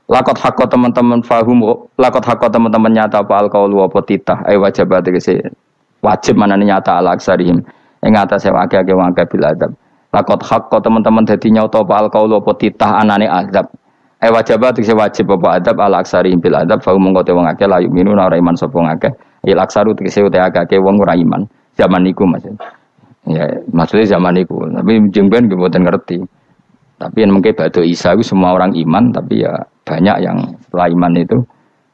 Lakot hakko teman-teman fahum, lakot hakko teman-teman nyata apa alqaulu apa titah, wajibat tegese wajib manane nyata ala aksarihim. Ing atase akeh-akeh wong akeh bil adab. Lakot hakko teman-teman dadi nyata apa alqaulu apa titah anane azab. Wajibat tegese wajib apa adab ala aksarihim bil adab, fahum mongko te wong akeh la yu'minuna ora iman sapa wong akeh. Il aksaru tegese te akeh wong ora iman. Zaman niku Mas. Ya, maksudnya zaman niku, tapi jengben nggih mboten ngerti. Tapi yang mungkin batu Isa itu semua orang iman, tapi ya banyak yang setelah iman itu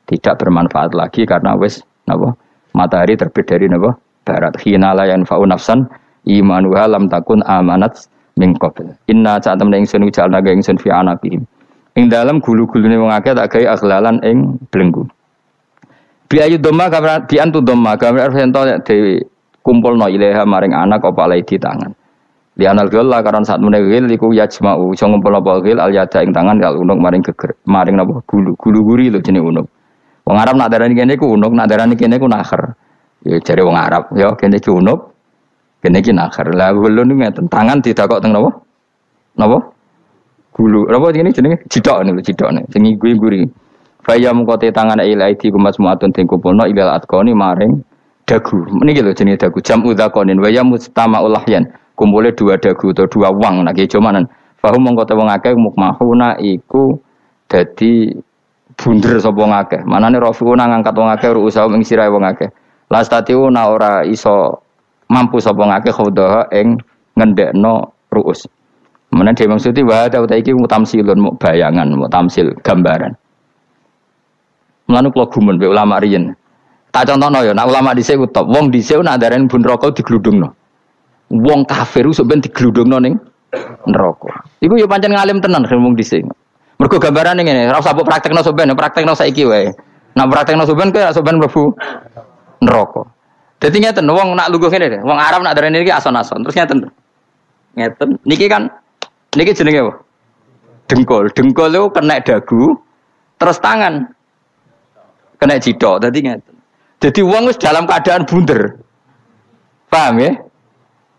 tidak bermanfaat lagi karena wes napa matahari terbit dari napa barat. Khina la yanfa'u nafsan imanuha lam takun amanat min qabl. Inna sa'atam ingsun ujalna ga ingsun fi anaqihim. Ing dalam gulu-gulune wong akeh tak gawe aghlalan ing belenggu. Biayu dhamma kamran biantu dhamma kamran sento dewe kumpulno ilaha maring anak apa di tangan. Di anal gel lah karena saat menegil iku yajma'u iso ngumpul apa gil al yada ing tangan kal unuk maring geger maring napa gulu-guri lho jenenge unuk. Wong Arab nak darani kene iku unuk, nak darani kene iku nakher. Ya jare wong Arab, ya kene iki unuk, kene iki nakher. Lah gulu niku ngeten, tangan didakok teng napa? Napa? Gulu. Napa jenenge jidok niku jidokne. Sing guri. Faya mengkote tangan ilaidi kumas muatun ting kumpulno ilal atqani maring dagu. Meniki lho jenenge dagu jam udzakonin wa ya mustama'ul lahyan. Kumpulnya dua dagu atau dua wang nak kejomanan. Fahum mongko te wong akeh mukmahuna iku dadi bunder sapa wong akeh. Manane rafiuna ngangkat wong akeh ruusa ing sirahe wong akeh. Lastatiuna ora iso mampu sapa wong akeh khodaha ing ngendekno ruus. Menawa dhewe maksudi wa ta iki mutamsilun mu bayangan, mutamsil gambaran. Mulane kula gumun be ulama riyen. Tak contohno ya, nak ulama dhisik ku top. Wong dhisik nak darani bun neraka digludungno. Wong kafir iso ben digludungno ning neraka. Iku ya pancen ngalim tenan wong dhisik. Mergo gambarane ngene, ora usah mbok praktekno soben, praktekno saiki wae. Nak praktekno soben kowe soben mlebu neraka. Dadi ngeten wong nak lungguh ngene, wong Arab nak darani iki ason-ason. Terus ngeten. Ngeten. Niki jenenge apa? Dengkul. Dengkul itu kena dagu, terus tangan kena jidok. Dadi ngeten. Dadi wong wis dalam keadaan bunder. Paham ya?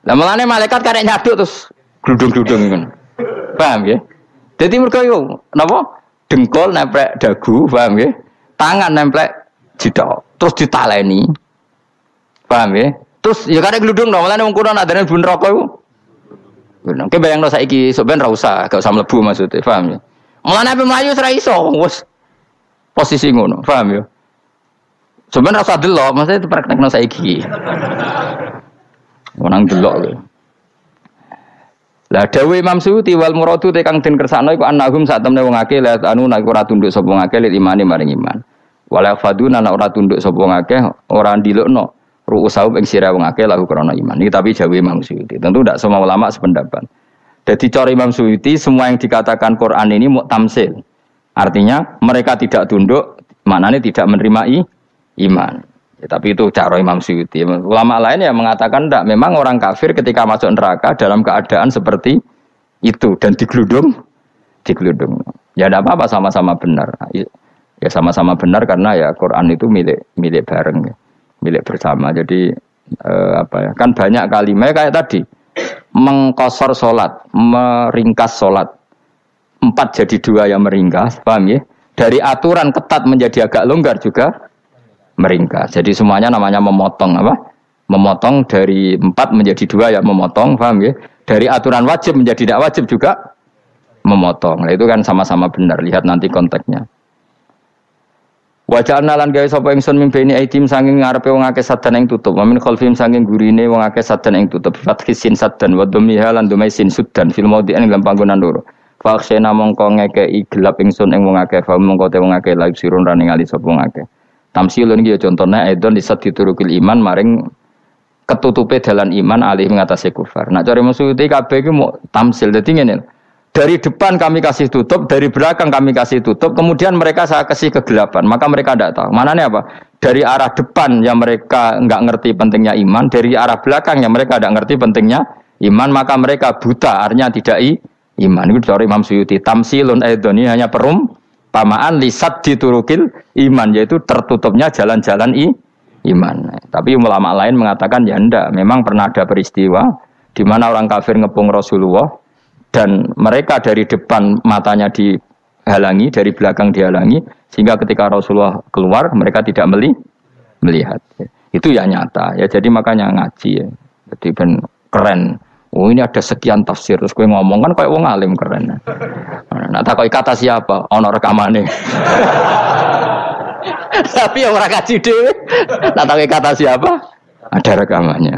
Lah mulane malaikat karek nyaduk terus gludung-gludung ngono. Paham ya? Dadi mergo yo napa? Dengkul nemplek dagu, paham ya? Tangan nemplek jidok, terus ditaleni. Paham ya? Terus ya karek gludung no, mulane wong kuno nak darane bun neraka iku. Ngono. Ki bayangno saiki sok ben ra usah, gak usah mlebu maksudnya, paham ya? Mulane ape mlayu ora iso, wis posisi ngono, paham ya? Sok ben ra usah delok, maksudnya praktekno saiki. Menang delok lho. Lah dawuh Imam Suyuti wal muradu te kang den kersakno iku annahum sak temne wong akeh la anu nek ora tunduk sapa wong akeh lil imani maring iman. Wala faduna nek ora tunduk sapa wong akeh ora ndilukno ru'usau ing sira wong akeh lahu krana iman. Iki tapi dawuh Imam Suyuti. Tentu tidak semua ulama sependapat. Jadi cara Imam Suyuti semua yang dikatakan Quran ini muktamsil. Artinya mereka tidak tunduk, maknanya tidak menerima iman. Ya, tapi itu cara Imam Suyuti. Ulama lain yang mengatakan tidak. Memang orang kafir ketika masuk neraka dalam keadaan seperti itu dan digeludung. Ya tidak apa-apa sama-sama benar. Ya sama-sama benar karena ya Quran itu milik bareng, ya. Milik bersama. Jadi kan banyak kalimat kayak tadi mengkosor solat, meringkas solat 4 jadi 2 yang meringkas, paham ya? Dari aturan ketat menjadi agak longgar juga meringkas. Jadi semuanya namanya memotong apa? Memotong dari 4 menjadi 2 ya memotong, paham ya? Dari aturan wajib menjadi tidak wajib juga memotong. Nah, itu kan sama-sama benar. Lihat nanti konteksnya. Wajah nalan gawe sapa ingsun mimpeni aitim sanging ngarepe wong akeh sadan ing tutup. Wa min khalfim sanging gurine wong akeh sadan ing tutup. Fathisin sadan wa dhumiha lan dhumai sin sudan fil maudhi'an ing panggonan loro. Fa akhsena mongko ngekeki gelap ingsun ing wong akeh fa mongko te wong akeh laik sirun ra ningali sapa wong akeh. Tamsilun iki ya contone aidon disat diturukil iman maring ketutupe dalan iman alih mengatasi kufar. Nak cari maksudnya kabeh iki mau tamsil. Dadi ngene. Dari depan kami kasih tutup, dari belakang kami kasih tutup, kemudian mereka saya kasih kegelapan, maka mereka tidak tahu. Mananya apa? Dari arah depan yang mereka enggak ngerti pentingnya iman, dari arah belakang yang mereka tidak ngerti pentingnya iman, maka mereka buta, artinya tidak iman. Itu dari Imam Suyuti. Tamsilun aidoni hanya perumpamaan lisat diturukil iman, yaitu tertutupnya jalan-jalan iman. Tapi ulama lain mengatakan ya enggak, memang pernah ada peristiwa di mana orang kafir ngepung Rasulullah dan mereka dari depan matanya dihalangi, dari belakang dihalangi, sehingga ketika Rasulullah keluar mereka tidak melihat. Itu ya nyata ya. Jadi makanya ngaji ya. Jadi ben keren. Oh ini ada sekian tafsir terus gue ngomong kan kayak wong alim keren. Nah tak kata siapa? Ono rekamane. Tapi yang orang kaji dhewe. Nah tak kata siapa? Ada rekamannya.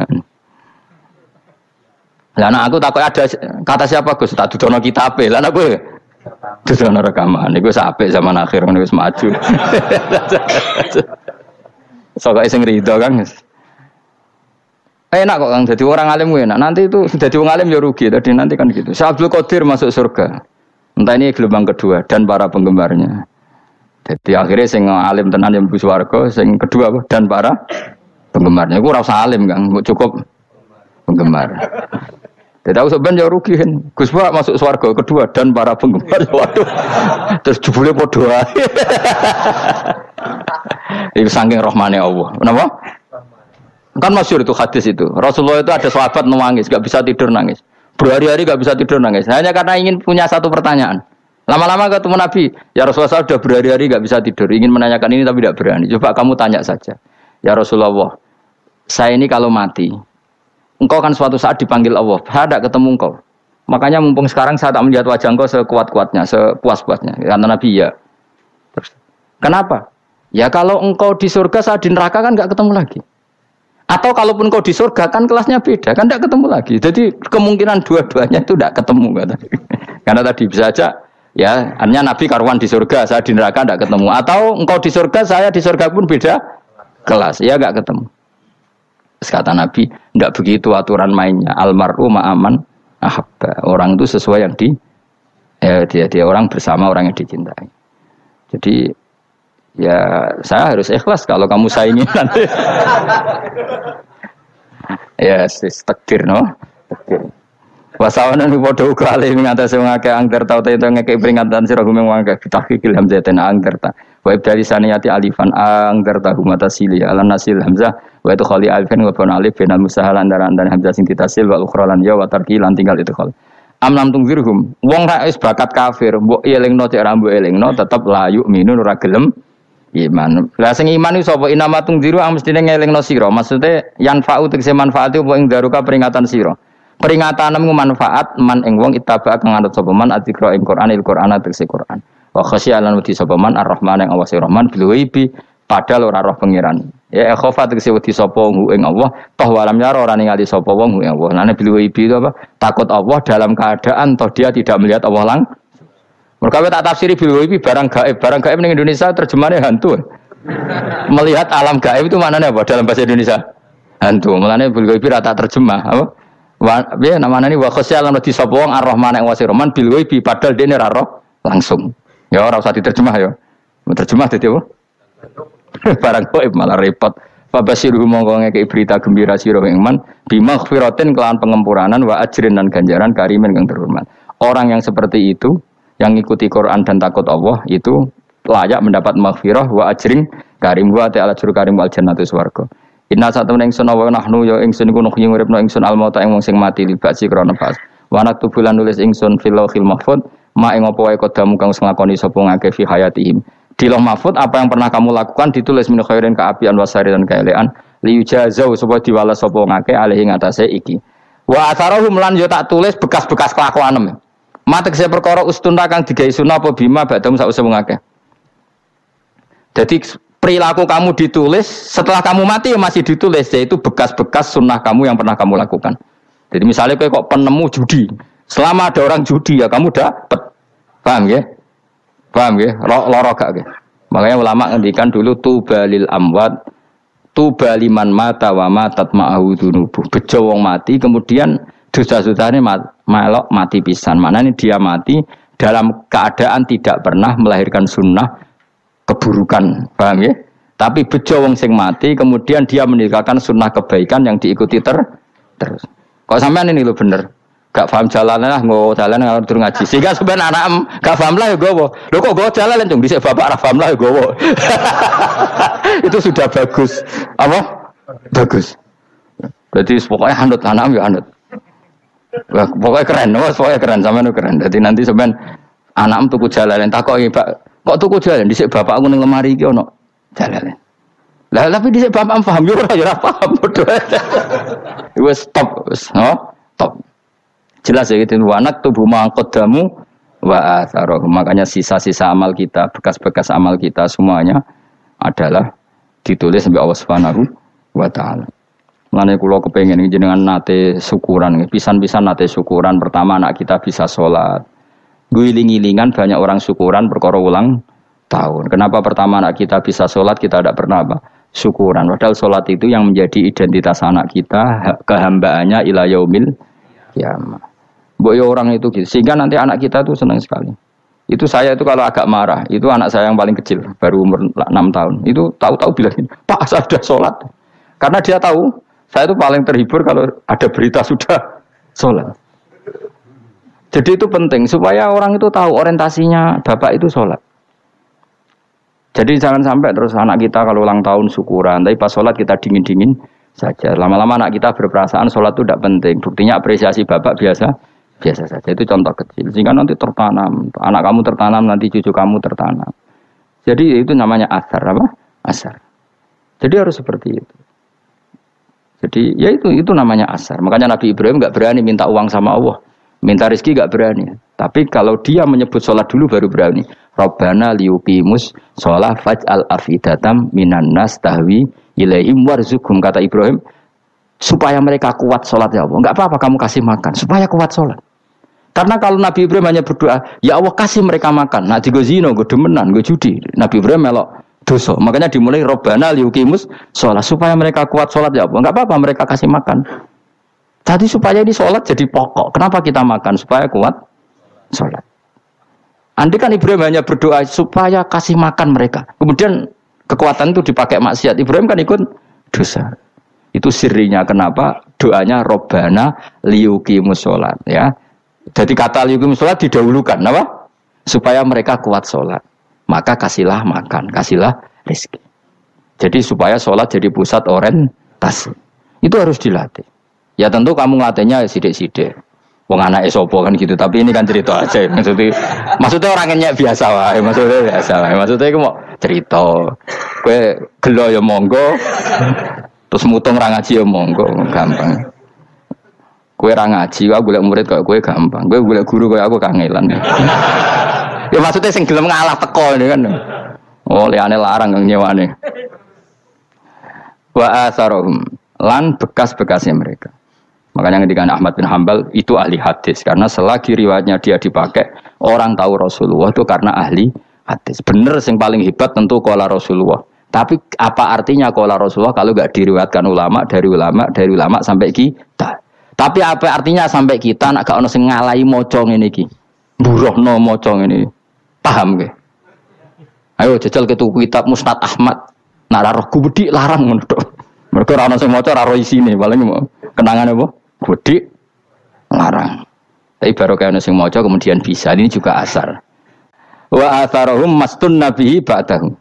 Lah anak aku takut ada kata siapa Gus? Tak dudono kitabe. Lah anak gue dudono rekaman. Iku sampai zaman akhir ngono wis maju. Soale sing rido kan. Enak kok Kang jadi orang alim gue enak. Nanti itu jadi orang alim ya rugi. Tadi nanti kan gitu. Syekh Abdul Qadir masuk surga. Entah ini gelombang kedua dan para penggemarnya. Jadi akhirnya sing alim tenan yang mlebu swarga, sing kedua apa? Dan para penggemarnya. Iku ora usah alim Kang, cukup penggemar. Tidak tahu sebenarnya ya rugi kan. Gus Pak masuk swarga kedua dan para penggemar. Waduh. Terus jebule padha ae. Iku saking rahmane Allah. Kenapa? Kan masyhur itu hadis itu. Rasulullah itu ada sahabat nangis, enggak bisa tidur nangis. Berhari-hari enggak bisa tidur nangis. Hanya karena ingin punya satu pertanyaan. Lama-lama ketemu Nabi, ya Rasulullah sudah berhari-hari enggak bisa tidur, ingin menanyakan ini tapi tidak berani. Coba kamu tanya saja. Ya Rasulullah, saya ini kalau mati, engkau kan suatu saat dipanggil Allah, saya tidak ketemu engkau. Makanya mumpung sekarang saya tak melihat wajah engkau sekuat-kuatnya, sepuas-puasnya. Karena Nabi ya. Terus, kenapa? Ya kalau engkau di surga, saya di neraka kan enggak ketemu lagi. Atau kalaupun engkau di surga kan kelasnya beda, kan enggak ketemu lagi. Jadi kemungkinan dua-duanya itu enggak ketemu. Karena tadi bisa aja, ya, artinya Nabi karuan di surga, saya di neraka enggak ketemu. Atau engkau di surga, saya di surga pun beda kelas, ya enggak ketemu. Terus kata Nabi, enggak begitu aturan mainnya. Almaru ma'aman ahabba. Orang itu sesuai yang dia orang bersama orang yang dicintai. Jadi ya saya harus ikhlas kalau kamu saingi nanti. Ya, takdir no. Takdir. Wasawana ni padha uga ale ngatasi wong akeh angger tau te ngeke peringatan sira gumeng wong akeh bitahqiqil hamzatain angger ta. Wa ibdali saniyati alifan angger ta humatasili ala nasil hamzah wa itu khali alifan wa ban alif bin musahal antara hamzah sing ditasil wa ukhra lan ya wa tarqi lan tinggal itu khali. Amlam tungzirhum wong ra wis bakat kafir mbok elingno cek ra mbok elingno tetep la yu'minun ora gelem iman. Lah sing iman iku sapa inamatung diru ang mestine ngelingno sira. Maksude yan fa'u tegese manfaat apa ing daruka peringatan sira. Peringatanmu manfaat man ing wong ittaba kang anut sapa man adzikra ing Qur'anil Qur'an tegese Qur'an. Wa khasyi'an wedi sapa man Ar-Rahman ing awase Rahman bil ghaibi padahal ora roh pangeran. Ya khofa tegese wedi sapa ing Allah toh walam yara ora ningali sapa wong ing Allah. Nane bil ghaibi itu apa? Takut Allah dalam keadaan toh dia tidak melihat Allah langsung. Mereka tak tafsiri bil ghaibi barang gaib. Barang gaib ning Indonesia terjemahannya hantu. Melihat alam gaib itu maknanya apa dalam bahasa Indonesia? Hantu. Mulane bil ghaibi rata terjemah apa? Ya namanya ini wa khasyalan di sapa wong Ar-Rahman ing wasi Rahman bil ghaibi padahal dene ra roh langsung. Ya ora usah diterjemah ya. Terjemah dadi apa? Barang gaib malah repot. Fa basiru monggo ngekeki berita gembira sira ing man bimaghfiratin kelawan pengemuranan wa ajrin dan ganjaran karimin kang terhormat. Orang yang seperti itu yang ikuti Quran dan takut Allah itu layak mendapat maghfirah wa ajrin karim wa ta'ala juru karim wal jannatu swarga. Inna satamna ingsun wa nahnu ya ingsun iku nuhyi nguripno ingsun almauta ing wong sing mati libasi krana pas. Wa naktubulan nulis ingsun fil lauhil mahfuz ma ing apa wae kodamu kang nglakoni sapa ngake fi hayatihim. Di lauh mahfuz apa yang pernah kamu lakukan ditulis min khairin kaapian wasari dan kaelean liyujazau supaya diwales sapa ngake alih ing atase iki. Wa atharahum lan yo tak tulis bekas-bekas kelakuanem. Matek se perkara ustunta kang digawe sunah apa bima badam sause wong akeh. Jadi perilaku kamu ditulis setelah kamu mati masih ditulis yaitu bekas-bekas sunnah kamu yang pernah kamu lakukan. Jadi misalnya kok penemu judi, selama ada orang judi ya kamu dapat, paham ya? Paham ya? Loro gak ya? Makanya ulama ngendikan dulu tubalil amwat, tubaliman mata wa matat ma'ahu dunubu. Bejo wong mati kemudian dosa-dosane melok mati pisan. Maknanya dia mati dalam keadaan tidak pernah melahirkan sunnah keburukan, paham ya? Tapi bejo wong sing mati kemudian dia meninggalkan sunnah kebaikan yang diikuti terus. Kok sampean ini lho bener. Gak paham jalan lah, nggo jalan kalau tur ngaji. Sehingga sampean anak gak paham lah ya gowo. Lho kok gowo jalan cung dhisik bapak ra paham lah ya gowo. Itu sudah bagus. Apa? Bagus. Jadi pokoknya anut anak ya anut. Wah, pokoknya keren, pokoknya keren sampean keren. Jadi nanti sampean Anak tuku jalalen takoki, "Pak, kok tuku jalalen? Dhisik bapakku ning lemari iki ono jalalen." Lah tapi dhisik bapak paham yo ora paham padha. Wis stop, stop. Jelas ya gitu, anak tubuh mangkodamu wa atharoh. Makanya sisa-sisa amal kita, bekas-bekas amal kita semuanya adalah ditulis sampai Allah Subhanahu wa taala. Mulane kula kepengin jenengan nate syukuran, pisan-pisan nate syukuran. Pertama anak kita bisa sholat. Guling-gilingan banyak orang syukuran perkara ulang tahun. Kenapa pertama anak kita bisa sholat, kita tidak pernah apa? Syukuran. Padahal sholat itu yang menjadi identitas anak kita, kehambaannya ila yaumil qiyamah. Boyo orang itu gitu. Sehingga nanti anak kita itu senang sekali. Itu saya itu kalau agak marah, itu anak saya yang paling kecil, baru umur 6 tahun. Itu tahu-tahu bilang, "Pak, saya sudah sholat." Karena dia tahu, saya itu paling terhibur kalau ada berita sudah sholat. Jadi itu penting, supaya orang itu tahu orientasinya bapak itu sholat. Jadi jangan sampai terus anak kita kalau ulang tahun syukuran, tapi pas sholat kita dingin-dingin saja. Lama-lama anak kita berperasaan sholat itu tidak penting. Buktinya apresiasi bapak biasa saja. Itu contoh kecil. Sehingga nanti tertanam, anak kamu tertanam, nanti cucu kamu tertanam. Jadi itu namanya asar, apa? Asar. Jadi harus seperti itu. Jadi ya itu namanya asar. Makanya Nabi Ibrahim nggak berani minta uang sama Allah, minta rezeki nggak berani. Tapi kalau dia menyebut sholat dulu baru berani. Rabbana liyuqimus sholat faj'al afidatam minan nas tahwi ilaihim warzuqhum, kata Ibrahim, supaya mereka kuat sholat ya Allah. Enggak apa-apa kamu kasih makan supaya kuat sholat. Karena kalau Nabi Ibrahim hanya berdoa, ya Allah kasih mereka makan. Nah digo zina, go demenan, go judi. Nabi Ibrahim melok dosa. Makanya dimulai Rabbana liyuqimus sholat supaya mereka kuat sholat ya Allah. Enggak apa-apa mereka kasih makan. Tadi supaya di sholat jadi pokok. Kenapa kita makan? Supaya kuat sholat. Andai kan Ibrahim hanya berdoa supaya kasih makan mereka. Kemudian kekuatan itu dipakai maksiat. Ibrahim kan ikut dosa. Itu sirinya kenapa doanya Robbana liyuqimus sholat. Ya. Jadi kata liyuqimus sholat didahulukan. Apa? Supaya mereka kuat sholat. Maka kasihlah makan, kasihlah rezeki. Jadi supaya sholat jadi pusat orientasi. Itu harus dilatih. Ya tentu kamu ngelatihnya sidik-sidik. Wong anake sapa kan gitu, tapi ini kan cerita aja. Maksudnya orangnya biasa wae, maksudnya iku mau cerita. Kowe gelo ya monggo. Terus mutung ra ngaji ya monggo, gampang. Kowe ra ngaji, aku golek murid kok kowe gampang. Kowe golek guru kok aku kangelan. Ya maksudnya sing gelem ngalah teko ini kan. Oh, liyane larang nyewane. Wa asarohum lan bekas-bekasnya mereka. Makanya ketika Ahmad bin Hambal itu ahli hadis. Karena selagi riwayatnya dia dipakai, orang tahu Rasulullah itu karena ahli hadis. Benar yang paling hebat tentu qala Rasulullah. Tapi apa artinya qala Rasulullah kalau enggak diriwayatkan ulama dari ulama sampai kita. Tapi apa artinya sampai kita nak gak ono sing ngalahi maca ngene iki. Mburohno maca ngene. Paham nggih? Ayo jajal ke tuku kitab Musnad Ahmad. Nak ra roh gubedi larang ngono tok. Mergo ora ono sing maca ra roh isine, paling kenangan apa? Gudi larang. Tapi baru kayak nasi mojo kemudian bisa. Ini juga asar. Wa atharohum mastun nabihi ba'dahu.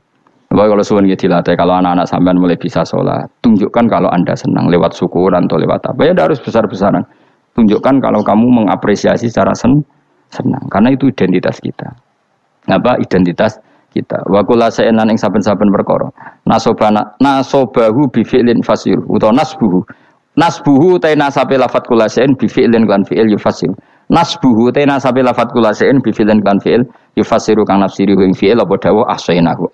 Bahwa kalau suwun gitu dilatih, kalau anak-anak sampean mulai bisa sholat, tunjukkan kalau anda senang lewat syukuran atau lewat apa. Ya harus besar-besaran. Tunjukkan kalau kamu mengapresiasi secara senang. Karena itu identitas kita. Apa identitas kita? Wa kullu shay'in lan ing saben-saben perkara. Nasobahu bi fi'lin fasir utawa nasbuhu. Nasbuhu ta nasabe lafat kula sein bi fi'lin kan fi'il yufassir. Nasbuhu ta nasabe lafat kula sein bi fi'lin kan fi'il yufassiru kang nafsiri ing fi'il apa dawu ahsainahu.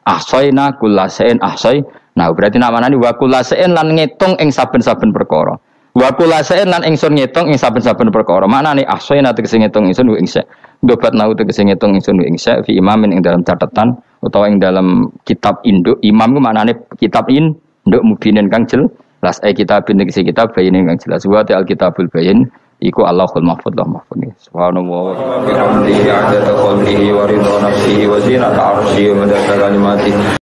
Ahsaina kula sein ahsai. Nah berarti namane wa kula sein lan ngitung ing saben-saben perkara. Wa kula sein lan ingsun ngitung ing saben-saben perkara. Maknane ahsaina tegese ngitung ingsun ing sa. Dobat nau tegese ngitung ingsun ing sa fi imamin ing dalam catatan utawa ing dalam kitab induk. Imam ku maknane kitab induk mubinin kang jelas. Las kitabin tegese kitab bayin kang jelas wa al kitabul bayin iku Allahul mahfuz mahfuz. Subhanallah wa bihamdihi 'adada khalqihi wa ridha nafsihi wa zinata 'arsyihi wa madada kalimatihi.